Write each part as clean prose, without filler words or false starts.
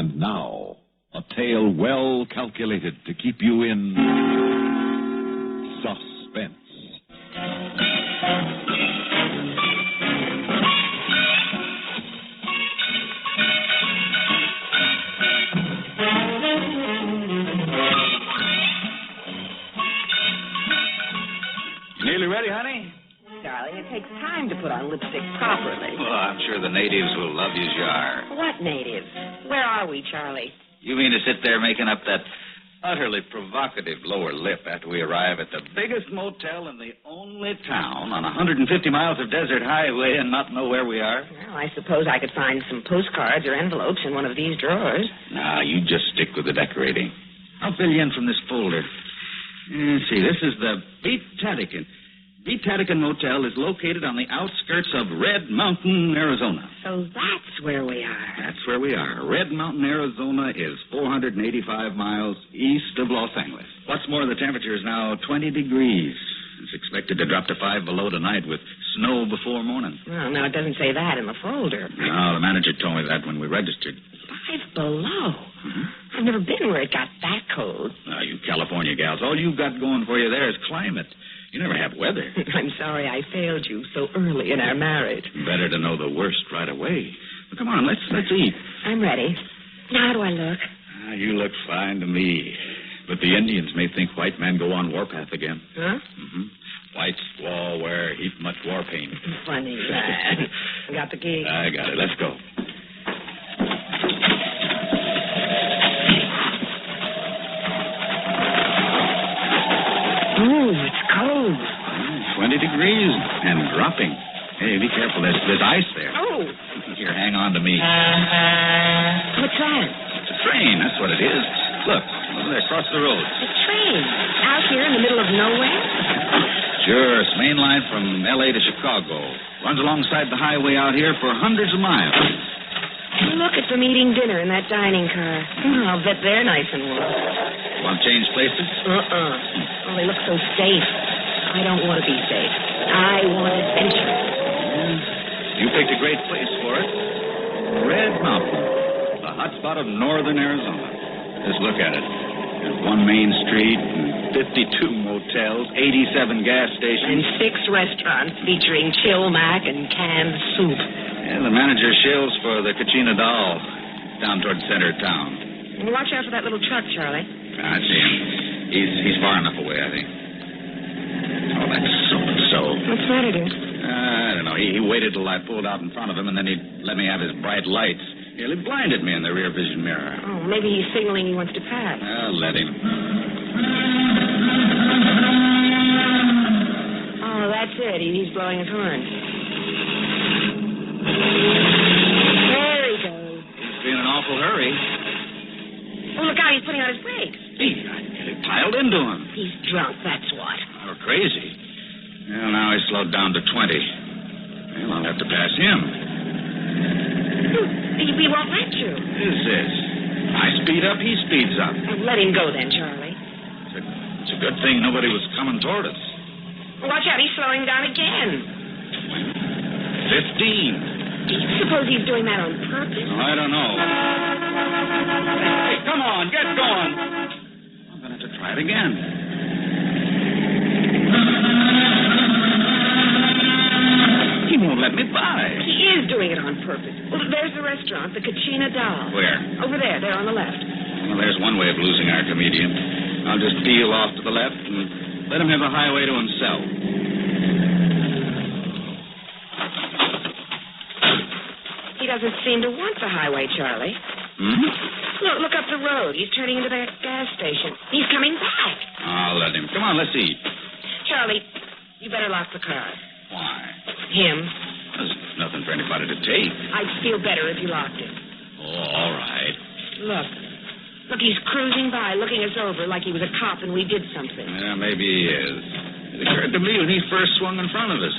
And now, a tale well calculated to keep you in suspense. Nearly ready, honey? Darling, it takes time to put on lipstick properly. Well, I'm sure the natives will love you, Jar. What natives? Where are we, Charlie? You mean to sit there making up that utterly provocative lower lip after we arrive at the biggest motel in the only town on 150 miles of desert highway and not know where we are? Well, I suppose I could find some postcards or envelopes in one of these drawers. No, you just stick with the decorating. I'll fill you in from this folder. Let's see, this is the Beatatican. Beatatican Motel is located on the outskirts of Red Mountain, Arizona. So that's where we are. That's where we are. Red Mountain, Arizona is 485 miles east of Los Angeles. What's more, the temperature is now 20 degrees. It's expected to drop to 5 below tonight with snow before morning. Well, no, it doesn't say that in the folder. No, the manager told me that when we registered. 5 below? Mm-hmm. I've never been where it got that cold. Now, you California gals, all you've got going for you there is climate. You never have weather. I'm sorry I failed you so early in our marriage. Better to know the worst right away. Well, come on, let's eat. I'm ready. Now, how do I look? You look fine to me. But the Indians may think white men go on warpath again. Huh? Mm-hmm. White squaw wear heap much war paint. Funny, lad. Got the key? I got it. Let's go. Ooh, it's cold. 20 degrees and dropping. Hey, be careful. There's ice there. Oh. Here, hang on to me. What's that? It's a train. That's what it is. Look, over there across the road. A train? Out here in the middle of nowhere? Sure. It's main line from L.A. to Chicago. Runs alongside the highway out here for hundreds of miles. Look at them eating dinner in that dining car. I'll bet they're nice and warm. Want to change places? Oh, they look so safe. I don't want to be safe. I want adventure. You picked a great place for it. Red Mountain, the hot spot of northern Arizona. Just look at it. There's one main street, 52 motels, 87 gas stations. And 6 restaurants featuring Siodmak and canned soup. Yeah, the manager shills for the Kachina doll down toward the center of town. Watch out for that little truck, Charlie. I see him. He's far enough away, I think. Oh, that's so-and-so. What's that, it is? I don't know. He waited till I pulled out in front of him, and then he let me have his bright lights. He blinded me in the rear vision mirror. Oh, maybe he's signaling he wants to pass. Well, let him. Oh, that's it. He's blowing his horn. There he goes. He's in an awful hurry. Oh, look out. He's putting on his brakes. I nearly piled into him. He's drunk, that's what. Or crazy. Well, now he's slowed down to 20. Well, I'll have to pass him. He won't let you. What is this? I speed up, he speeds up. Well, let him go then, Charlie. It's a good thing nobody was coming toward us. Watch out, he's slowing down again. 15. Do you suppose he's doing that on purpose? Oh, I don't know. Hey, come on, get going. I'm going to have to try it again. He won't let me by. He is doing it on purpose. Well, there's the restaurant, the Kachina doll. Where? Over there on the left. Well, there's one way of losing our comedian. I'll just peel off to the left and let him have the highway to himself. He doesn't seem to want the highway, Charlie. Look up the road. He's turning into that gas station. He's coming back. I'll let him. Come on, let's eat. Charlie, you better lock the car. Why? Him. There's nothing for anybody to take. I'd feel better if you locked it. Oh, all right. Look, he's cruising by, looking us over like he was a cop and we did something. Yeah, maybe he is. It occurred to me when he first swung in front of us.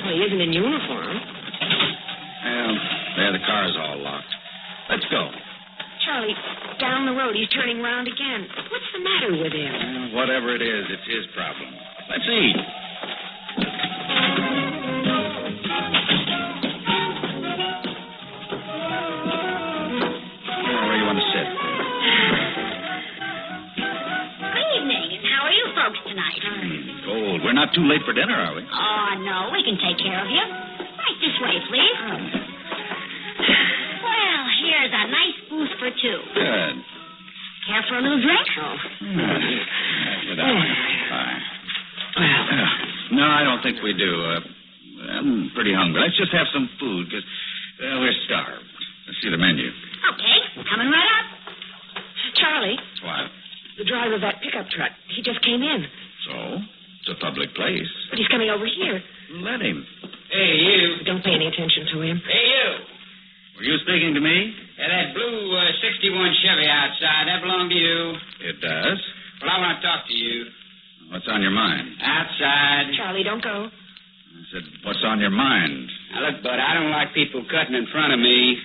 Well, he isn't in uniform. Well, there, the car's all locked. Let's go. Charlie, down the road, he's turning around again. What's the matter with him? Well, whatever it is, it's his problem. Let's eat. Where you want to we're not too late for dinner, are we? Oh, no, we can take care of you. Right this way, please. Well, here's a nice booth for two. Good. Care for a little drink? Oh. Get out. Fine. No, I don't think we do. I'm pretty hungry. Let's just have some food, because we're starved. Let's see the menu. Okay, coming right up. Charlie. What? The driver of that pickup truck. He just came in. So? It's a public place. But he's coming over here. Let him. Hey, you. Don't pay any attention to him. Hey, you. Were you speaking to me? Yeah, that blue 61 Chevy outside, that belong to you? It does. Well, I want to talk to you. What's on your mind? Outside. Charlie, don't go. I said, what's on your mind? Now, look, Bud, I don't like people cutting in front of me.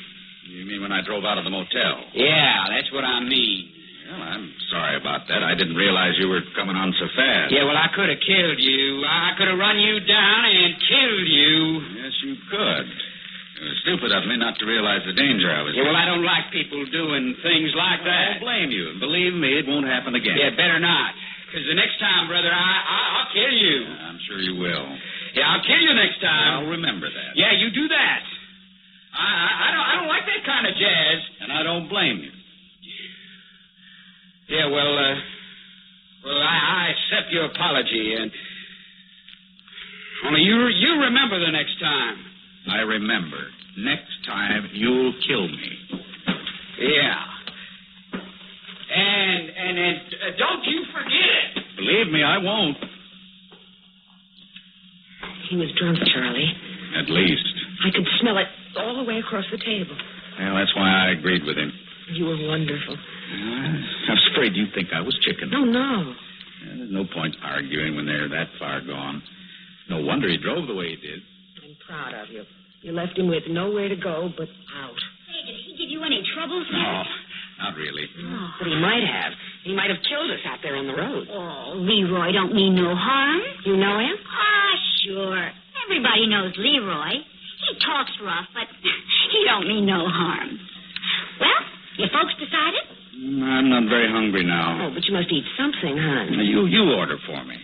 You mean when I drove out of the motel? Yeah, that's what I mean. Well, I'm sorry about that. I didn't realize you were coming on so fast. Yeah, well, I could have killed you. I could have run you down and killed you. Yes, you could. It was stupid of me not to realize the danger I was in. Yeah, well, I don't like people doing things like I that. don't blame you. Believe me, it won't happen again. Yeah, better not. Because the next time, brother, I'll kill you. I'm sure you will. Yeah, I'll kill you next time. I'll remember that. Yeah, you do that. I don't like that kind of jazz. And I don't blame you. Yeah, well, I accept your apology, and only you remember the next time. I remember. Next time, you'll kill me. Yeah. And don't you forget it. Believe me, I won't. He was drunk, Charlie. At least. I could smell it all the way across the table. Well, that's why I agreed with him. You were wonderful. I was afraid you'd think I was chicken. No, no. There's no point arguing when they're that far gone. No wonder he drove the way he did. I'm proud of you. You left him with nowhere to go but out. Hey, did he give you any trouble, sir? No, not really. Oh, but he might have. He might have killed us out there on the road. Oh, Leroy don't mean no harm. You know him? Ah, sure. Everybody knows Leroy. He talks rough, but he don't mean no harm. Well, you folks decided? I'm not very hungry now. Oh, but you must eat something, hon. You order for me.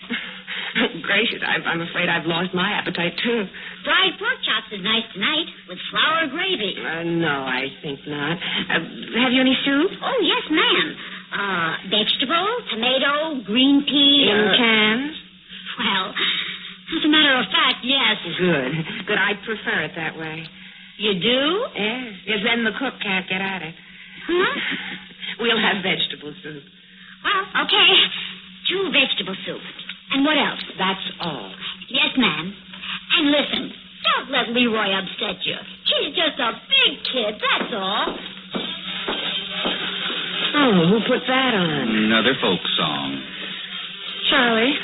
Gracious, I'm afraid I've lost my appetite, too. Fried pork chops is nice tonight with flour gravy. No, I think not. Have you any soup? Oh, yes, ma'am. Vegetable, tomato, green pea. In cans? Well, as a matter of fact, yes. Good. I'd prefer it that way. You do? Yes. Because then the cook can't get at it. Huh? We'll have vegetable soup. Well, okay. 2 vegetable soup. And what else? That's all. Yes, ma'am. And listen, don't let Leroy upset you. He's just a big kid, that's all. Oh, who put that on? Another folk song. Charlie.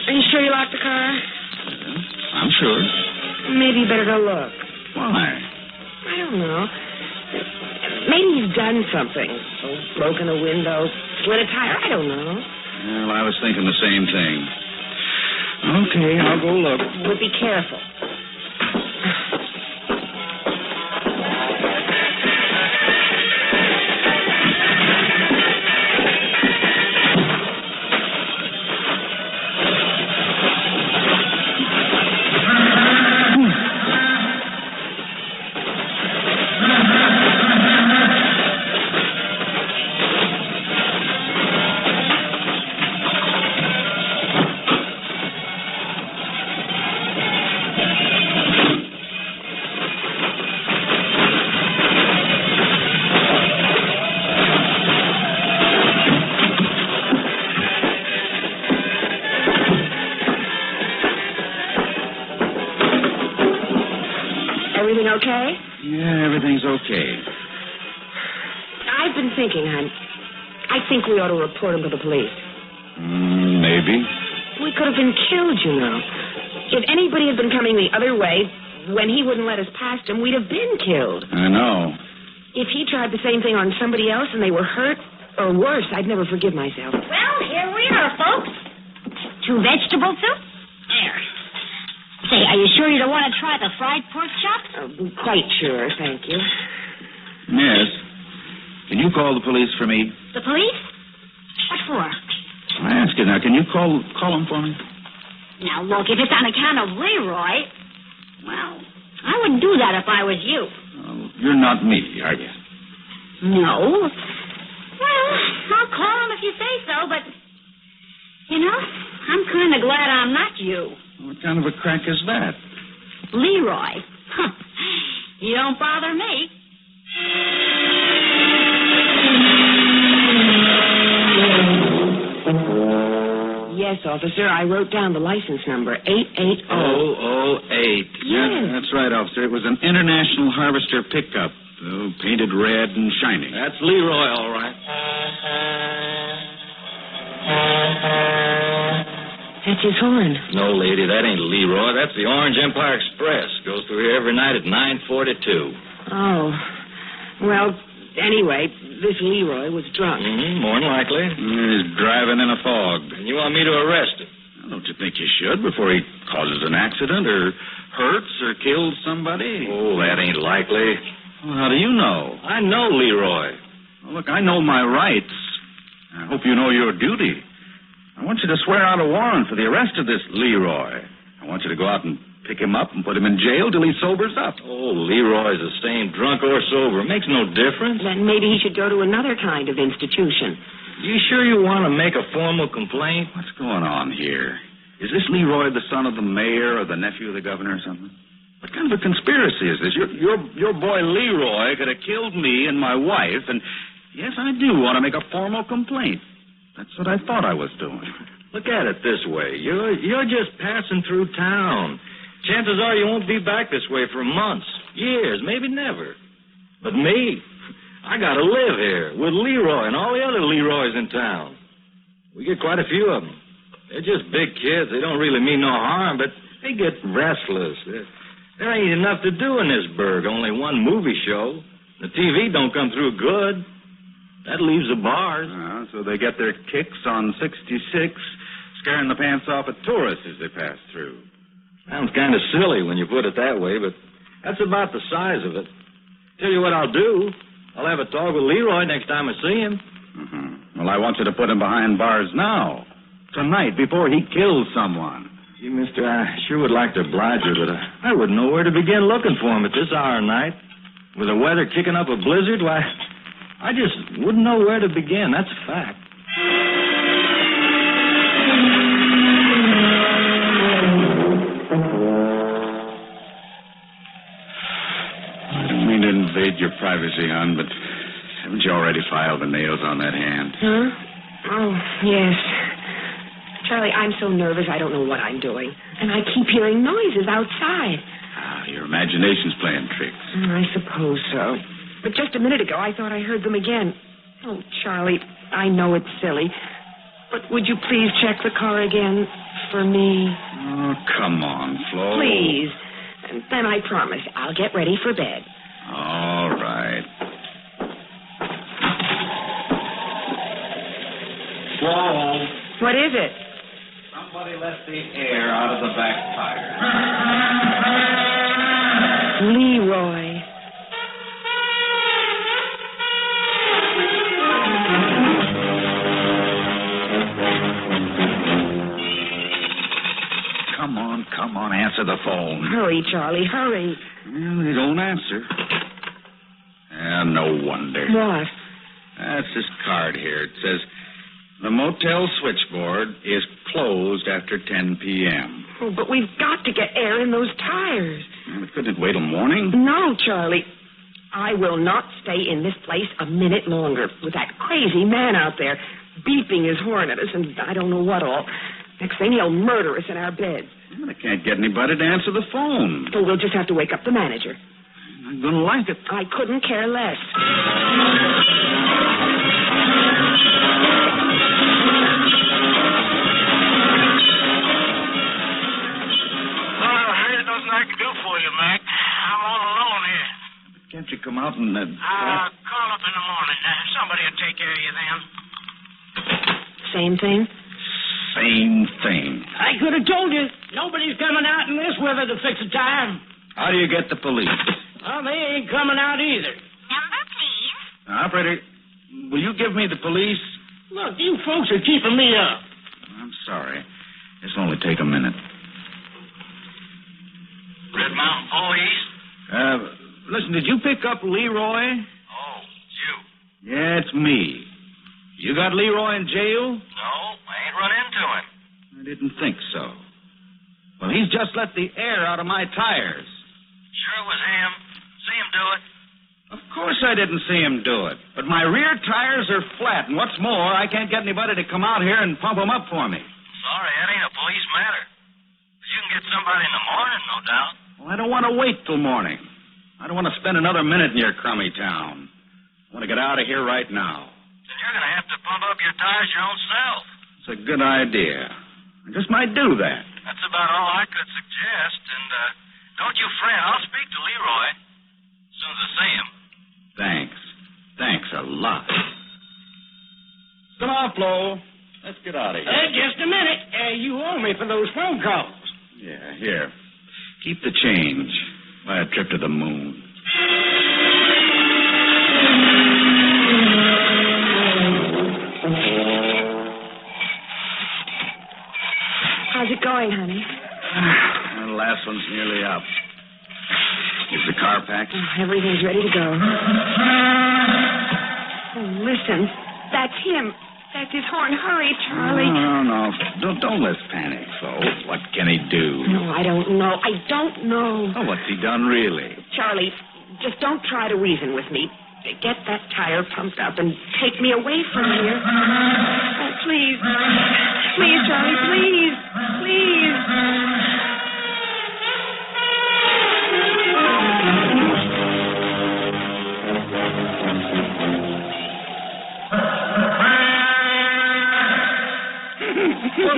Are you sure you locked the car? I'm sure. Maybe you better go look. Why? I don't know. Maybe he's done something. Oh, broken a window, split a tire. I don't know. Well, I was thinking the same thing. Okay, I'll go look. But be careful. Everything okay? Yeah, everything's okay. I've been thinking, hon. I think we ought to report him to the police. Maybe. We could have been killed, you know. If anybody had been coming the other way, when he wouldn't let us past him, we'd have been killed. I know. If he tried the same thing on somebody else and they were hurt, or worse, I'd never forgive myself. Well, here we are, folks. 2 vegetable soup? There. Say, are you sure you don't want to try the fried pork chops? Quite sure, thank you. Yes. Can you call the police for me? The police? What for? I ask you now, can you call them for me? Now, look, if it's on account of Leroy, well, I wouldn't do that if I was you. Well, you're not me, are you? No. Well, I'll call him if you say so, but, I'm kind of glad I'm not you. What kind of a crack is that? Leroy. You don't bother me. Yes, officer, I wrote down the license number, 880. 008. Yes. That's right, officer. It was an International Harvester pickup, painted red and shining. That's Leroy, all right. That's his horn. No, lady, that ain't Leroy. That's the Orange Empire Express. Goes through here every night at 9:42. Oh. Well, anyway, this Leroy was drunk. More than likely. He's driving in a fog. And you want me to arrest him? Don't you think you should before he causes an accident or hurts or kills somebody? Oh, that ain't likely. Well, how do you know? I know Leroy. Well, look, I know my rights. I hope you know your duty. I want you to swear out a warrant for the arrest of this Leroy. I want you to go out and pick him up and put him in jail till he sobers up. Oh, Leroy's the same, drunk or sober. Makes no difference. Then maybe he should go to another kind of institution. You sure you want to make a formal complaint? What's going on here? Is this Leroy the son of the mayor or the nephew of the governor or something? What kind of a conspiracy is this? Your boy Leroy could have killed me and my wife, and yes, I do want to make a formal complaint. That's what I thought I was doing. Look at it this way. You're just passing through town. Chances are you won't be back this way for months, years, maybe never. But me, I got to live here with Leroy and all the other Leroys in town. We get quite a few of them. They're just big kids. They don't really mean no harm, but they get restless. There ain't enough to do in this burg, only one movie show. The TV don't come through good. That leaves the bars. So they get their kicks on 66, scaring the pants off of tourists as they pass through. Sounds kind of silly when you put it that way, but that's about the size of it. Tell you what I'll do. I'll have a talk with Leroy next time I see him. Mm-hmm. Well, I want you to put him behind bars now. Tonight, before he kills someone. Gee, mister, I sure would like to oblige you, but I wouldn't know where to begin looking for him at this hour of night. With the weather kicking up a blizzard, why, I just wouldn't know where to begin. That's a fact. I don't mean to invade your privacy, hon, but haven't you already filed the nails on that hand? Huh? Oh, yes. Charlie, I'm so nervous I don't know what I'm doing. And I keep hearing noises outside. Your imagination's playing tricks. I suppose so. But just a minute ago, I thought I heard them again. Oh, Charlie, I know it's silly, but would you please check the car again for me? Oh, come on, Flo. Please. And then I promise I'll get ready for bed. All right. Flo. What is it? Somebody let the air out of the back tire. Leroy. Come on, answer the phone. Hurry, Charlie, hurry. Well, they don't answer. No wonder. What? That's this card here. It says, the motel switchboard is closed after 10 p.m. Oh, but we've got to get air in those tires. Well, couldn't it wait till morning? No, Charlie. I will not stay in this place a minute longer with that crazy man out there beeping his horn at us and I don't know what all. Next thing, he'll murder us in our beds. Well, I can't get anybody to answer the phone. So we'll just have to wake up the manager. I'm going to like it. I couldn't care less. There's nothing I can do for you, Mac. I'm all alone here. Can't you come out and... Call up in the morning. Somebody will take care of you then. Same thing? Same thing. I could have told you. Nobody's coming out in this weather to fix a tire. How do you get the police? Well, they ain't coming out either. Number, please. Operator, will you give me the police? Look, you folks are keeping me up. I'm sorry. This'll only take a minute. Red Mountain Police? Listen, did you pick up Leroy? Oh, it's you. Yeah, it's me. You got Leroy in jail? No, I ain't run into him. I didn't think so. Well, he's just let the air out of my tires. Sure it was him. See him do it? Of course I didn't see him do it. But my rear tires are flat, and what's more, I can't get anybody to come out here and pump them up for me. Sorry, that ain't a police matter. But you can get somebody in the morning, no doubt. Well, I don't want to wait till morning. I don't want to spend another minute in your crummy town. I want to get out of here right now. Then you're going to have to pump up your tires your own self. It's a good idea. I just might do that. That's about all I could suggest. And don't you fret. I'll speak to Leroy as soon as I see him. Thanks. Thanks a lot. Come on, Flo. Let's get out of here. Just a minute. You owe me for those phone calls. Yeah, here. Keep the change. Buy a trip to the moon. How's it going, honey? The last one's nearly up. Is the car packed? Oh, everything's ready to go. Oh, listen. That's him. That's his horn. Hurry, Charlie. No. Don't let's panic, Flo. What can he do? No, I don't know. I don't know. Oh, what's he done, really? Charlie, just don't try to reason with me. Get that tire pumped up and take me away from here. Oh, please. Please, Charlie, please. Please.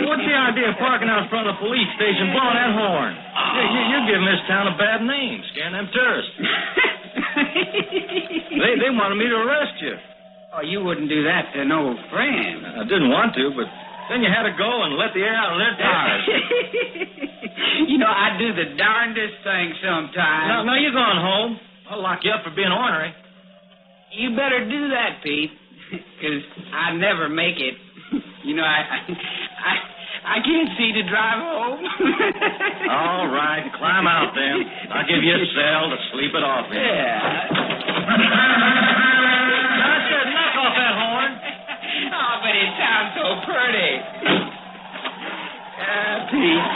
What's the idea of parking out in front of the police station blowing that horn? You're giving this town a bad name, scaring them tourists. They wanted me to arrest you. Oh, you wouldn't do that to no friend. I didn't want to, but then you had to go and let the air out of their tires. You know, I do the darndest thing sometimes. No, you're going home. I'll lock you up for being ornery. You better do that, Pete, because I never make it. You know, I can't see to drive home. All right, climb out then. I'll give you a cell to sleep it off in. Yeah. I said knock off that horn. Oh, but it sounds so pretty. Pete,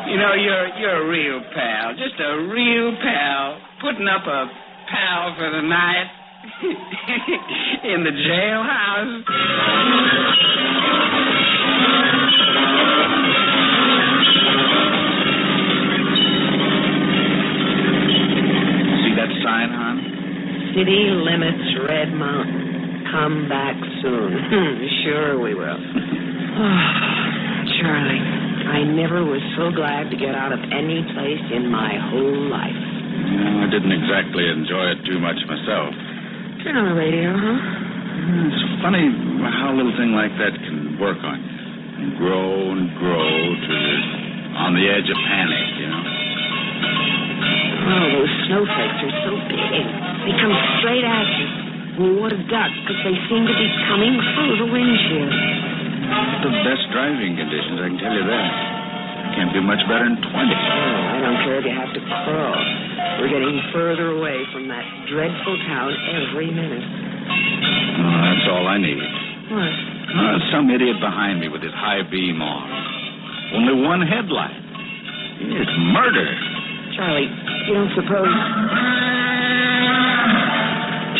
you know, you're a real pal. Just a real pal. Putting up a pal for the night in the jailhouse. See that sign, hon? City limits Red Mountain. Come back soon. Sure we will. Oh, Charlie, I never was so glad to get out of any place in my whole life. I didn't exactly enjoy it too much myself. Turn on the radio, huh? It's funny how a little thing like that can work on you. And grow to on the edge of panic, you know. Oh, those snowflakes are so big. They come straight at you. You would have ducked because they seem to be coming through the windshield. The best driving conditions, I can tell you that. Can't be much better than 20. Oh, I don't care if you have to crawl. We're getting further away from that dreadful town every minute. Oh, that's all I need. What? Some idiot behind me with his high beam on. Only one headlight. It's murder. Charlie, you don't suppose...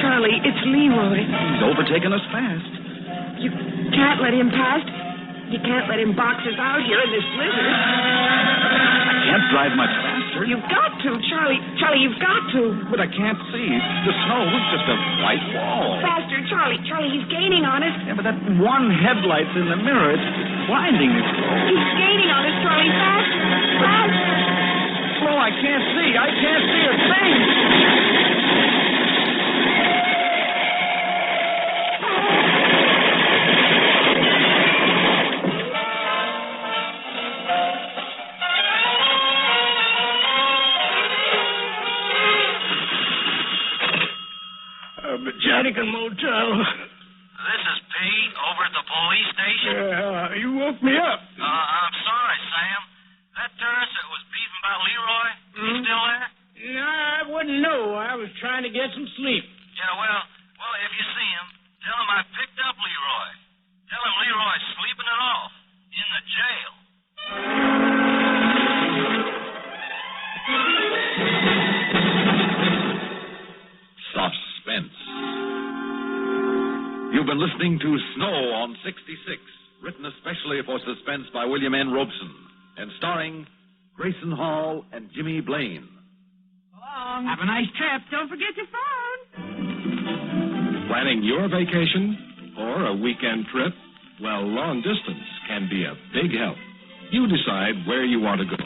Charlie, it's Leroy. He's overtaken us fast. You can't let him past. You can't let him box us out here in this blizzard. I can't drive much faster. You've got to, Charlie. Charlie, you've got to. But I can't see. The snow is just a white wall. Faster, Charlie. Charlie, he's gaining on us. Yeah, but that one headlight's in the mirror. It's blinding me, Flo. He's gaining on us, Charlie. Faster. Faster. Flo, I can't see. I can't see a thing. Botanical Motel. This is Pete over at the police station. Yeah, you woke me up. I'm sorry, Sam. That tourist that was beefing about Leroy? trying to get some sleep. Yeah, well, if you see him, tell him I picked up Leroy. Tell him Leroy's sleeping it off in the jail. Suspense. You've been listening to Snow on 66, written especially for Suspense by William N. Robeson, and starring Grayson Hall and Jimmy Blaine. Have a nice trip. Don't forget your phone. Planning your vacation or a weekend trip? Well, long distance can be a big help. You decide where you want to go,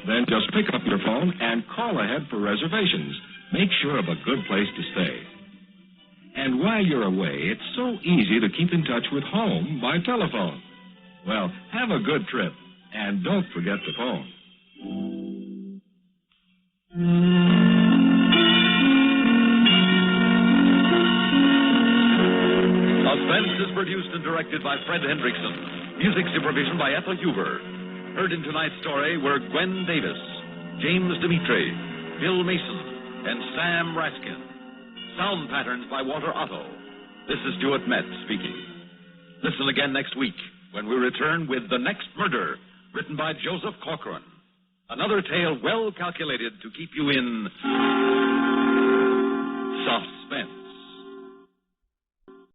then just pick up your phone and call ahead for reservations. Make sure of a good place to stay. And while you're away, it's so easy to keep in touch with home by telephone. Well, have a good trip, and don't forget the phone. Suspense is produced and directed by Fred Hendrickson. Music supervision by Ethel Huber. Heard in tonight's story were Gwen Davis, James Dimitri, Bill Mason, and Sam Raskin. Sound patterns by Walter Otto. This is Stuart Metz speaking. Listen again next week when we return with The Next Murder, written by Joseph Corcoran. Another tale well calculated to keep you in suspense.